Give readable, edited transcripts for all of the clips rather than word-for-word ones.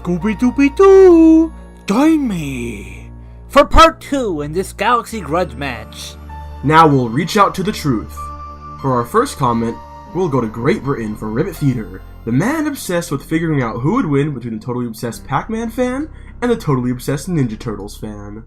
Scooby-Dooby-Doo! Join me for part 2 in this Galaxy Grudge match. Now we'll reach out to the truth. For our first comment, we'll go to Great Britain for Ribbit Theater, the man obsessed with figuring out who would win between the totally obsessed Pac-Man fan and the totally obsessed Ninja Turtles fan.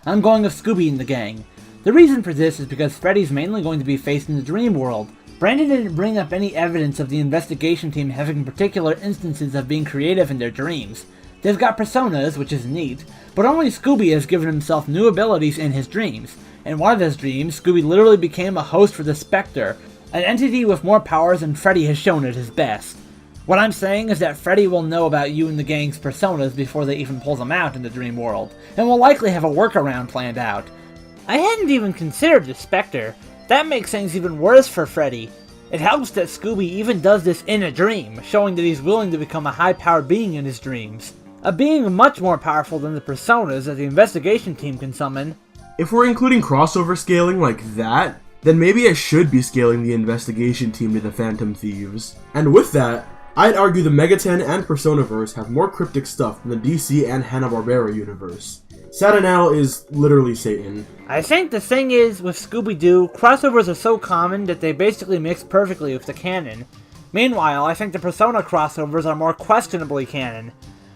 I'm going with Scooby in the gang. The reason for this is because Freddy's mainly going to be faced in the dream world. Brandon didn't bring up any evidence of the investigation team having particular instances of being creative in their dreams. They've got personas, which is neat, but only Scooby has given himself new abilities in his dreams. In one of his dreams, Scooby literally became a host for the Spectre, an entity with more powers than Freddy has shown at his best. What I'm saying is that Freddy will know about you and the gang's personas before they even pull them out in the dream world, and will likely have a workaround planned out. I hadn't even considered the Spectre. That makes things even worse for Freddy. It helps that Scooby even does this in a dream, showing that he's willing to become a high-powered being in his dreams. A being much more powerful than the personas that the investigation team can summon. If we're including crossover scaling like that, then maybe I should be scaling the investigation team to the Phantom Thieves. And with that, I'd argue the Megaten and Personaverse have more cryptic stuff than the DC and Hanna-Barbera universe. Satanel is literally Satan. I think the thing is, with Scooby-Doo, crossovers are so common that they basically mix perfectly with the canon. Meanwhile, I think the Persona crossovers are more questionably canon.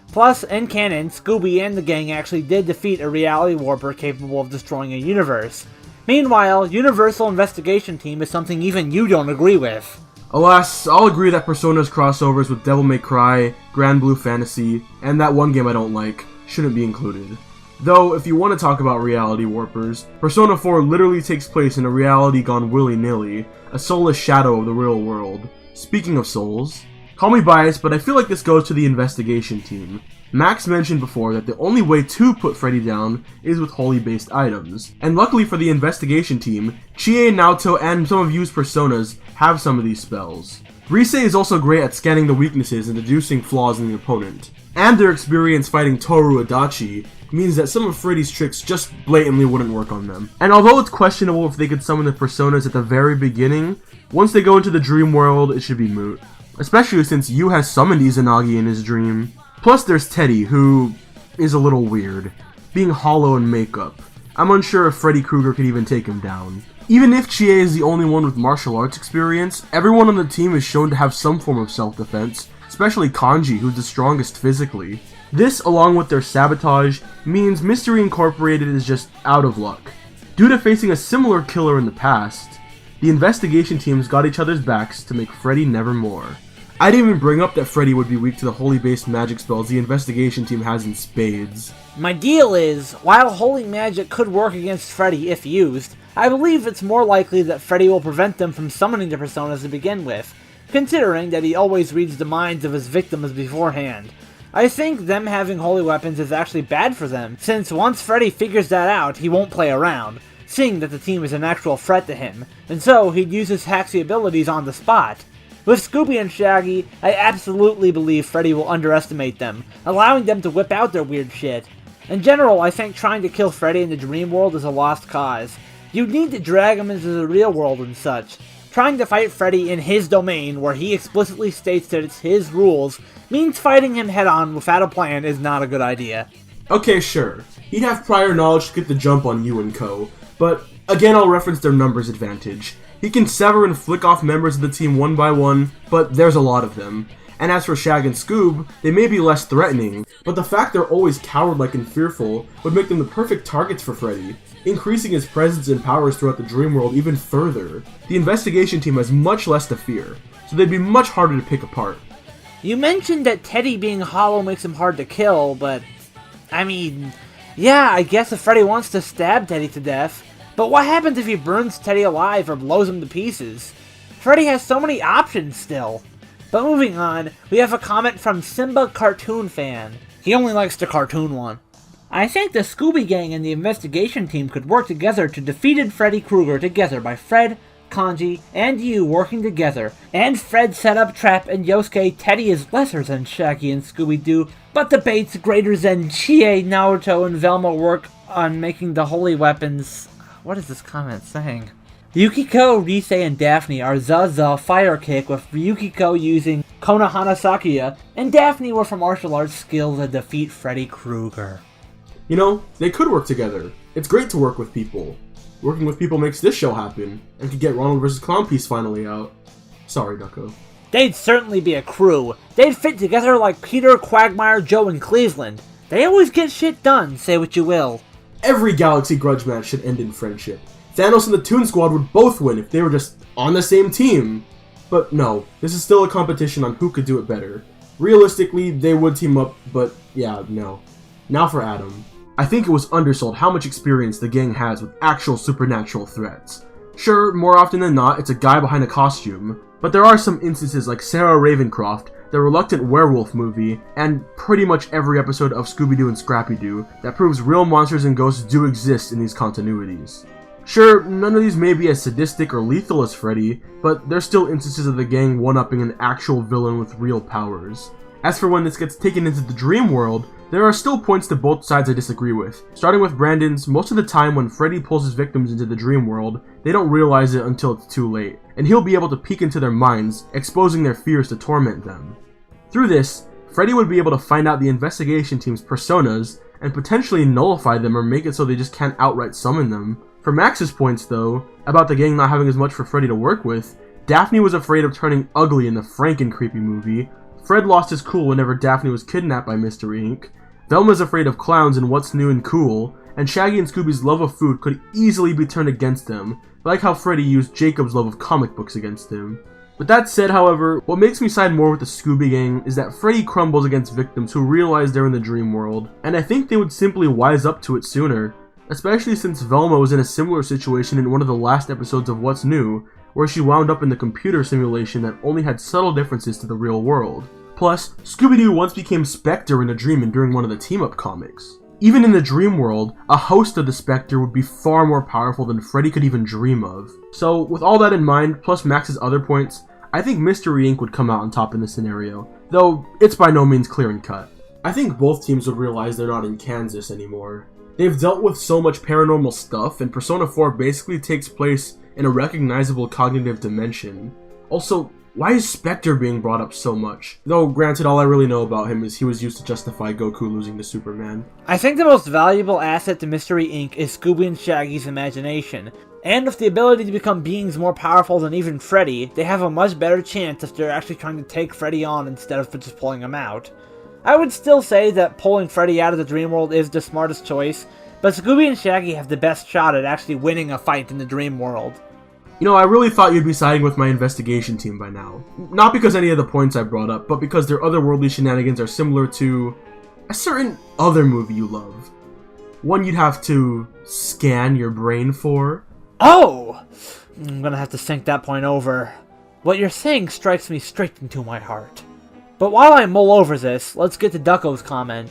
Plus, in canon, Scooby and the gang actually did defeat a reality warper capable of destroying a universe. Meanwhile, Universal Investigation Team is something even you don't agree with. Alas, I'll agree that Persona's crossovers with Devil May Cry, Grand Blue Fantasy, and that one game I don't like shouldn't be included. Though, if you want to talk about reality warpers, Persona 4 literally takes place in a reality gone willy-nilly, a soulless shadow of the real world. Speaking of souls, call me biased, but I feel like this goes to the investigation team. Max mentioned before that the only way to put Freddy down is with holy-based items, and luckily for the investigation team, Chie, Naoto, and some of Yu's personas have some of these spells. Rise is also great at scanning the weaknesses and deducing flaws in the opponent, and their experience fighting Toru Adachi means that some of Freddy's tricks just blatantly wouldn't work on them. And although it's questionable if they could summon the personas at the very beginning, once they go into the dream world, it should be moot. Especially since Yu has summoned Izanagi in his dream. Plus there's Teddy, who is a little weird, being hollow in makeup. I'm unsure if Freddy Krueger could even take him down. Even if Chie is the only one with martial arts experience, everyone on the team is shown to have some form of self-defense, especially Kanji, who's the strongest physically. This, along with their sabotage, means Mystery Incorporated is just out of luck. Due to facing a similar killer in the past, the investigation teams got each other's backs to make Freddy nevermore. I didn't even bring up that Freddy would be weak to the holy-based magic spells the investigation team has in spades. My deal is, while holy magic could work against Freddy if used, I believe it's more likely that Freddy will prevent them from summoning the personas to begin with, considering that he always reads the minds of his victims beforehand. I think them having holy weapons is actually bad for them, since once Freddy figures that out, he won't play around, seeing that the team is an actual threat to him, and so he'd use his Haxi abilities on the spot. With Scooby and Shaggy, I absolutely believe Freddy will underestimate them, allowing them to whip out their weird shit. In general, I think trying to kill Freddy in the dream world is a lost cause. You need to drag him into the real world and such. Trying to fight Freddy in his domain, where he explicitly states that it's his rules, means fighting him head-on without a plan is not a good idea. Okay, sure. He'd have prior knowledge to get the jump on you and co, but again I'll reference their numbers advantage. He can sever and flick off members of the team one by one, but there's a lot of them. And as for Shag and Scoob, they may be less threatening, but the fact they're always coward-like and fearful would make them the perfect targets for Freddy, increasing his presence and powers throughout the dream world even further. The investigation team has much less to fear, so they'd be much harder to pick apart. You mentioned that Teddy being hollow makes him hard to kill, but I mean, yeah, I guess if Freddy wants to stab Teddy to death, but what happens if he burns Teddy alive or blows him to pieces? Freddy has so many options still. But moving on, we have a comment from Simba Cartoon Fan. He only likes the cartoon one. I think the Scooby Gang and the investigation team could work together to defeat Freddy Krueger together by Fred, Kanji, and Yu working together. And Fred set up Trap and Yosuke. Teddy is lesser than Shaggy and Scooby-Doo, but the bait's greater than Chie, Naruto, and Velma work on making the holy weapons. What is this comment saying? Yukiko, Rise, and Daphne are Zaza Fire Kick, with Yukiko using Konohana Sakuya, and Daphne were for martial arts skills that defeat Freddy Krueger. You know, they could work together. It's great to work with people. Working with people makes this show happen, and could get Ronald vs. Clownpiece finally out. Sorry, Ducko. They'd certainly be a crew. They'd fit together like Peter, Quagmire, Joe, and Cleveland. They always get shit done, say what you will. Every Galaxy Grudge match should end in friendship. Thanos and the Toon Squad would both win if they were just on the same team. But no, this is still a competition on who could do it better. Realistically, they would team up, but yeah, no. Now for Adam. I think it was undersold how much experience the gang has with actual supernatural threats. Sure, more often than not, it's a guy behind a costume, but there are some instances like Sarah Ravencroft, the Reluctant Werewolf movie, and pretty much every episode of Scooby-Doo and Scrappy-Doo that proves real monsters and ghosts do exist in these continuities. Sure, none of these may be as sadistic or lethal as Freddy, but there's still instances of the gang one-upping an actual villain with real powers. As for when this gets taken into the dream world, there are still points to both sides I disagree with. Starting with Brandon's, most of the time when Freddy pulls his victims into the dream world, they don't realize it until it's too late, and he'll be able to peek into their minds, exposing their fears to torment them. Through this, Freddy would be able to find out the investigation team's personas, and potentially nullify them or make it so they just can't outright summon them. For Max's points though, about the gang not having as much for Freddy to work with, Daphne was afraid of turning ugly in the Franken-Creepy movie, Fred lost his cool whenever Daphne was kidnapped by Mystery Inc., Velma's afraid of clowns and What's New and Cool, and Shaggy and Scooby's love of food could easily be turned against them, like how Freddy used Jacob's love of comic books against him. With that said, however, what makes me side more with the Scooby Gang is that Freddy crumbles against victims who realize they're in the dream world, and I think they would simply wise up to it sooner, especially since Velma was in a similar situation in one of the last episodes of What's New, where she wound up in the computer simulation that only had subtle differences to the real world. Plus, Scooby-Doo once became Spectre in a dream and during one of the team-up comics. Even in the dream world, a host of the Spectre would be far more powerful than Freddy could even dream of. So, with all that in mind, plus Max's other points, I think Mystery Inc. would come out on top in this scenario, though it's by no means clear and cut. I think both teams would realize they're not in Kansas anymore. They've dealt with so much paranormal stuff, and Persona 4 basically takes place in a recognizable cognitive dimension. Also, why is Spectre being brought up so much? Though, granted, all I really know about him is he was used to justify Goku losing to Superman. I think the most valuable asset to Mystery Inc. is Scooby and Shaggy's imagination. And with the ability to become beings more powerful than even Freddy, they have a much better chance if they're actually trying to take Freddy on instead of just pulling him out. I would still say that pulling Freddy out of the dream world is the smartest choice, but Scooby and Shaggy have the best shot at actually winning a fight in the dream world. You know, I really thought you'd be siding with my investigation team by now. Not because any of the points I brought up, but because their otherworldly shenanigans are similar to a certain other movie you love. One you'd have to scan your brain for. Oh! I'm gonna have to think that point over. What you're saying strikes me straight into my heart. But while I mull over this, let's get to Ducko's comment.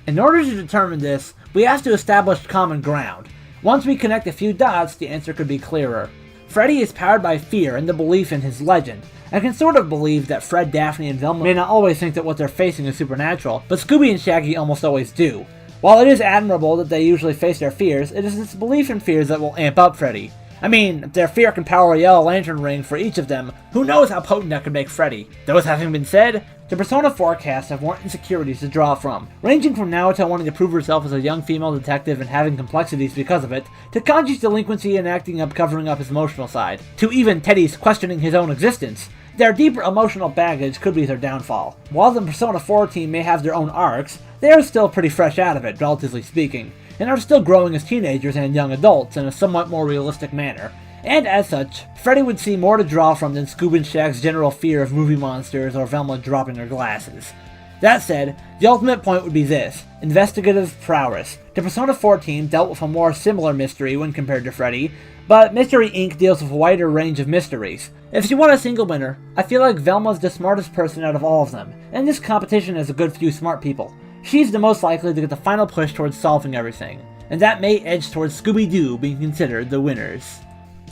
In order to determine this, we have to establish common ground. Once we connect a few dots, the answer could be clearer. Freddy is powered by fear and the belief in his legend. I can sort of believe that Fred, Daphne, and Velma may not always think that what they're facing is supernatural, but Scooby and Shaggy almost always do. While it is admirable that they usually face their fears, it is this belief in fears that will amp up Freddy. I mean, if their fear can power a yellow lantern ring for each of them, who knows how potent that could make Freddy. Those having been said, the Persona 4 cast have more insecurities to draw from, ranging from Naoto wanting to prove herself as a young female detective and having complexities because of it, to Kanji's delinquency and acting up covering up his emotional side, to even Teddy's questioning his own existence. Their deeper emotional baggage could be their downfall. While the Persona 4 team may have their own arcs, they are still pretty fresh out of it, relatively speaking, and are still growing as teenagers and young adults in a somewhat more realistic manner. And as such, Freddy would see more to draw from than Scooby and Shag's general fear of movie monsters or Velma dropping her glasses. That said, the ultimate point would be this: investigative prowess. The Persona 4 team dealt with a more similar mystery when compared to Freddy, but Mystery Inc. deals with a wider range of mysteries. If you want a single winner, I feel like Velma's the smartest person out of all of them, and this competition has a good few smart people. She's the most likely to get the final push towards solving everything, and that may edge towards Scooby-Doo being considered the winners.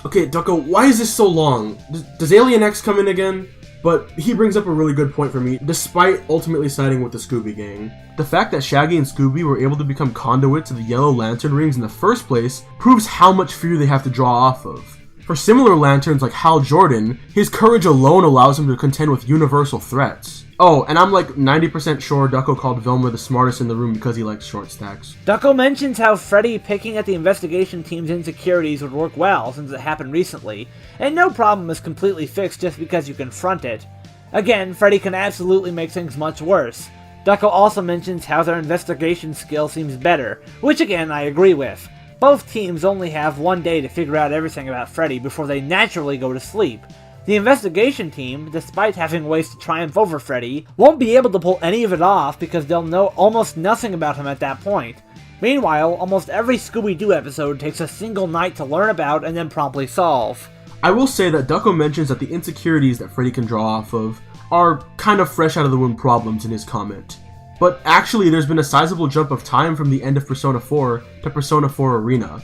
Okay, Ducko, why is this so long? Does Alien X come in again? But he brings up a really good point for me, despite ultimately siding with the Scooby Gang. The fact that Shaggy and Scooby were able to become conduits of the Yellow Lantern rings in the first place proves how much fear they have to draw off of. For similar lanterns like Hal Jordan, his courage alone allows him to contend with universal threats. Oh, and I'm like 90% sure Ducko called Velma the smartest in the room because he likes short stacks. Ducko mentions how Freddy picking at the investigation team's insecurities would work well since it happened recently, and no problem is completely fixed just because you confront it. Again, Freddy can absolutely make things much worse. Ducko also mentions how their investigation skill seems better, which again I agree with. Both teams only have one day to figure out everything about Freddy before they naturally go to sleep. The investigation team, despite having ways to triumph over Freddy, won't be able to pull any of it off because they'll know almost nothing about him at that point. Meanwhile, almost every Scooby-Doo episode takes a single night to learn about and then promptly solve. I will say that Ducko mentions that the insecurities that Freddy can draw off of are kind of fresh out of the womb problems in his comment. But actually, there's been a sizable jump of time from the end of Persona 4 to Persona 4 Arena.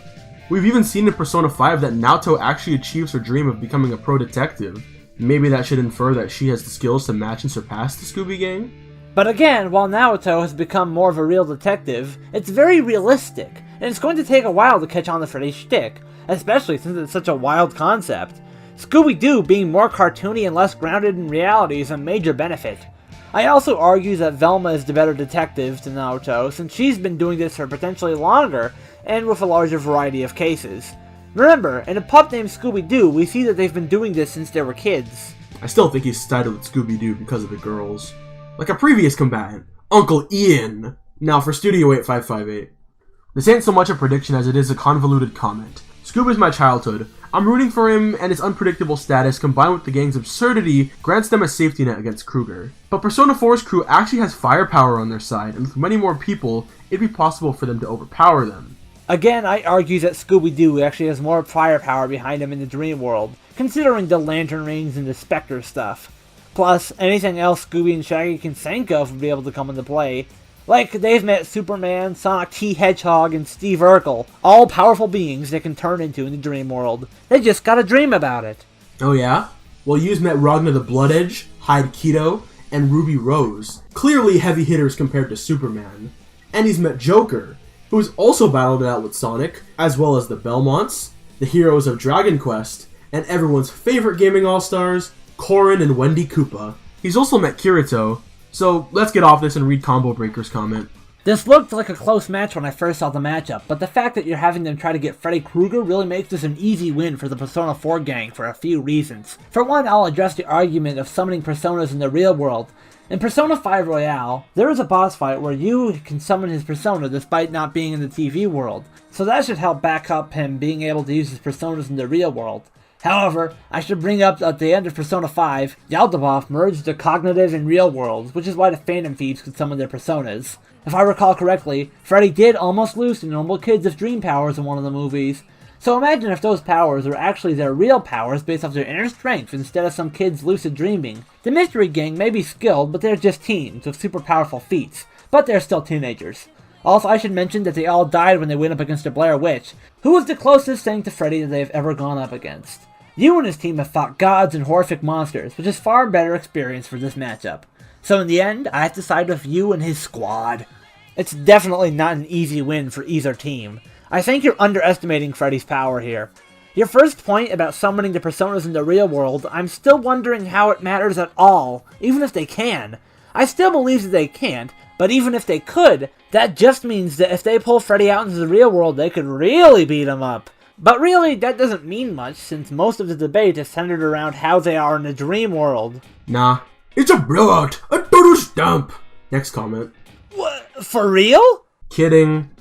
We've even seen in Persona 5 that Naoto actually achieves her dream of becoming a pro detective. Maybe that should infer that she has the skills to match and surpass the Scooby Gang? But again, while Naoto has become more of a real detective, it's very realistic, and it's going to take a while to catch on to Freddy's shtick, especially since it's such a wild concept. Scooby-Doo being more cartoony and less grounded in reality is a major benefit. I also argue that Velma is the better detective to Naoto, since she's been doing this for potentially longer, and with a larger variety of cases. Remember, in a pup named Scooby-Doo, we see that they've been doing this since they were kids. I still think he's titled Scooby-Doo because of the girls. Like a previous combatant, Uncle Ian. Now for Studio 8558. This ain't so much a prediction as it is a convoluted comment. Scooby's my childhood. I'm rooting for him, and his unpredictable status combined with the gang's absurdity grants them a safety net against Kruger. But Persona 4's crew actually has firepower on their side, and with many more people, it'd be possible for them to overpower them. Again, I argue that Scooby-Doo actually has more firepower behind him in the dream world, considering the lantern rings and the Spectre stuff. Plus, anything else Scooby and Shaggy can think of would be able to come into play. Like, they've met Superman, Sonic T. Hedgehog, and Steve Urkel, all powerful beings they can turn into in the dream world. They just gotta dream about it. Oh yeah? Well, you've met Ragnar the Blood Edge, Hyde Keto, and Ruby Rose. Clearly heavy hitters compared to Superman. And he's met Joker, who has also battled it out with Sonic, as well as the Belmonts, the heroes of Dragon Quest, and everyone's favorite gaming all-stars, Corrin and Wendy Koopa. He's also met Kirito. So let's get off this and read Combo Breaker's comment. This looked like a close match when I first saw the matchup, but the fact that you're having them try to get Freddy Krueger really makes this an easy win for the Persona 4 gang for a few reasons. For one, I'll address the argument of summoning personas in the real world. In Persona 5 Royale, there is a boss fight where you can summon his persona despite not being in the TV world, so that should help back up him being able to use his personas in the real world. However, I should bring up that at the end of Persona 5, Yaldabaoth merged the cognitive and real worlds, which is why the Phantom Thieves could summon their personas. If I recall correctly, Freddy did almost lose to normal kids of dream powers in one of the movies. So imagine if those powers were actually their real powers based off their inner strength instead of some kids lucid dreaming. The Mystery Gang may be skilled, but they're just teens with super powerful feats, but they're still teenagers. Also, I should mention that they all died when they went up against a Blair Witch, who was the closest thing to Freddy that they've ever gone up against. You and his team have fought gods and horrific monsters, which is far better experience for this matchup. So in the end, I have to side with you and his squad. It's definitely not an easy win for either team. I think you're underestimating Freddy's power here. Your first point about summoning the personas in the real world, I'm still wondering how it matters at all, even if they can. I still believe that they can't, but even if they could, that just means that if they pull Freddy out into the real world, they could really beat him up. But really, that doesn't mean much, since most of the debate is centered around how they are in the dream world. Nah, it's a blowout, a total stump. Next comment. What? For real? Kidding.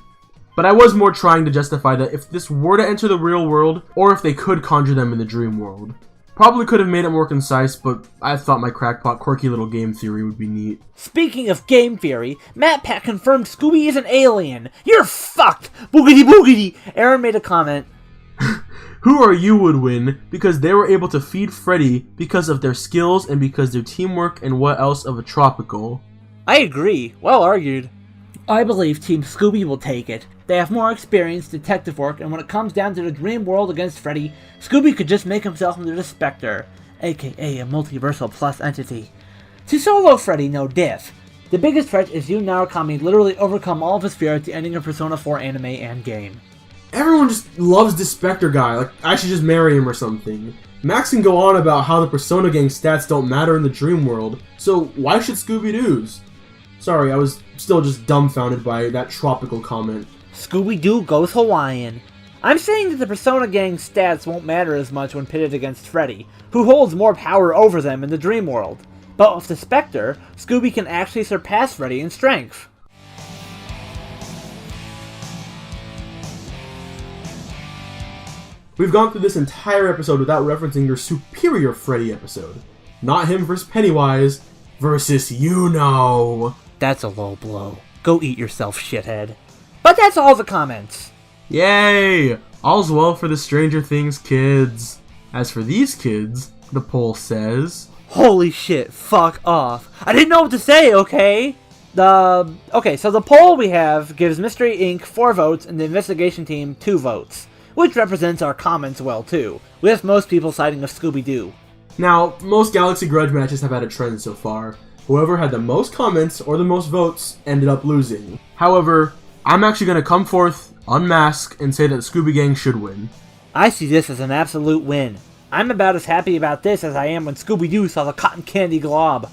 But I was more trying to justify that if this were to enter the real world, or if they could conjure them in the dream world. Probably could have made it more concise, but I thought my crackpot quirky little game theory would be neat. Speaking of game theory, MatPat confirmed Scooby is an alien. You're fucked! Boogity boogity! Aaron made a comment. Who Are You would win because they were able to feed Freddy because of their skills and because their teamwork and what else of a tropical. I agree. Well argued. I believe Team Scooby will take it. They have more experience, detective work, and when it comes down to the dream world against Freddy, Scooby could just make himself into the Spectre, aka a multiversal plus entity. To solo Freddy, no diff. The biggest threat is Yu Narukami literally overcome all of his fear at the ending of Persona 4 anime and game. Everyone just loves this Spectre guy, like I should just marry him or something. Max can go on about how the Persona gang stats don't matter in the dream world, so why should Scooby-Doo's? Sorry, I was still just dumbfounded by that tropical comment. Scooby-Doo goes Hawaiian. I'm saying that the Persona gang's stats won't matter as much when pitted against Freddy, who holds more power over them in the dream world. But with the Spectre, Scooby can actually surpass Freddy in strength. We've gone through this entire episode without referencing your superior Freddy episode. Not him versus Pennywise, versus you-know. That's a low blow. Go eat yourself, shithead. But that's all the comments. Yay! All's well for the Stranger Things kids. As for these kids, the poll says... Holy shit, fuck off. I didn't know what to say, okay? Okay, so the poll we have gives Mystery Inc. 4 votes and the investigation team 2 votes. Which represents our comments well too, with most people siding with Scooby-Doo. Now, most Galaxy Grudge matches have had a trend so far. Whoever had the most comments or the most votes ended up losing. However, I'm actually going to come forth, unmask, and say that Scooby Gang should win. I see this as an absolute win. I'm about as happy about this as I am when Scooby-Doo saw the cotton candy glob.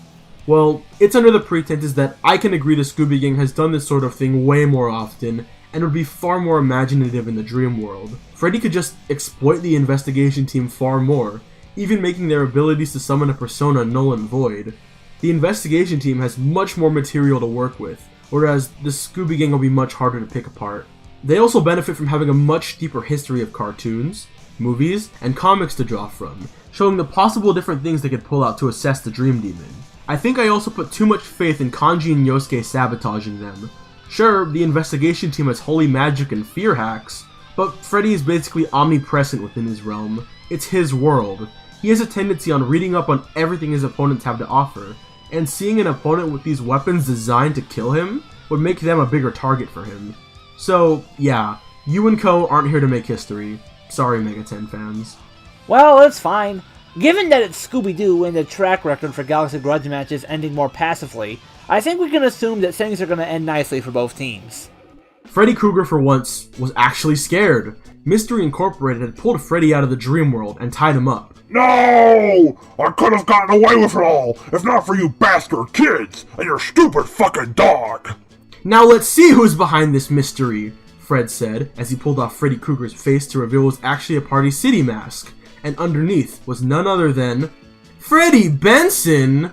Well, it's under the pretenses that I can agree the Scooby Gang has done this sort of thing way more often, and would be far more imaginative in the dream world. Freddy could just exploit the investigation team far more, even making their abilities to summon a persona null and void. The investigation team has much more material to work with, whereas the Scooby Gang will be much harder to pick apart. They also benefit from having a much deeper history of cartoons, movies, and comics to draw from, showing the possible different things they could pull out to assess the Dream Demon. I think I also put too much faith in Kanji and Yosuke sabotaging them. Sure, the investigation team has holy magic and fear hacks, but Freddy is basically omnipresent within his realm. It's his world. He has a tendency on reading up on everything his opponents have to offer, and seeing an opponent with these weapons designed to kill him would make them a bigger target for him. So, yeah, you and Co aren't here to make history. Sorry, Mega 10 fans. Well, it's fine. Given that it's Scooby-Doo and the track record for Galaxy Grudge matches ending more passively, I think we can assume that things are going to end nicely for both teams. Freddy Krueger, for once, was actually scared. Mystery Incorporated had pulled Freddy out of the dream world and tied him up. No! I could have gotten away with it all, if not for you bastard kids and your stupid fucking dog! Now let's see who's behind this mystery, Fred said, as he pulled off Freddy Krueger's face to reveal it was actually a Party City mask, and underneath was none other than... Freddy Benson!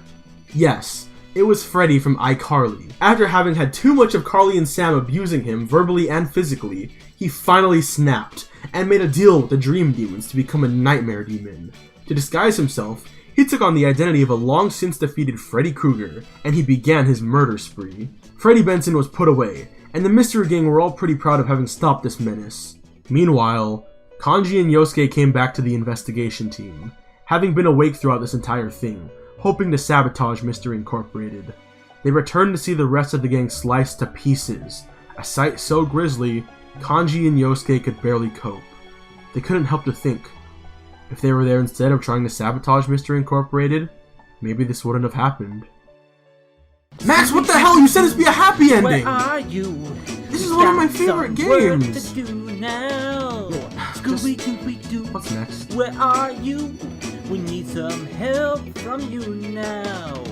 Yes. It was Freddy from iCarly. After having had too much of Carly and Sam abusing him verbally and physically, he finally snapped and made a deal with the Dream Demons to become a Nightmare Demon. To disguise himself, he took on the identity of a long since defeated Freddy Krueger, and he began his murder spree. Freddy Benson was put away, and the Mystery Gang were all pretty proud of having stopped this menace. Meanwhile, Kanji and Yosuke came back to the investigation team, having been awake throughout this entire thing, hoping to sabotage Mystery Incorporated. They returned to see the rest of the gang sliced to pieces, a sight so grisly, Kanji and Yosuke could barely cope. They couldn't help to think, if they were there instead of trying to sabotage Mystery Incorporated, maybe this wouldn't have happened. Max, what the hell? You said this would be a happy ending! Where are you? This is one of my favorite games! To do now. Scooby-Doo. What's next? Where are you? We need some help from you now.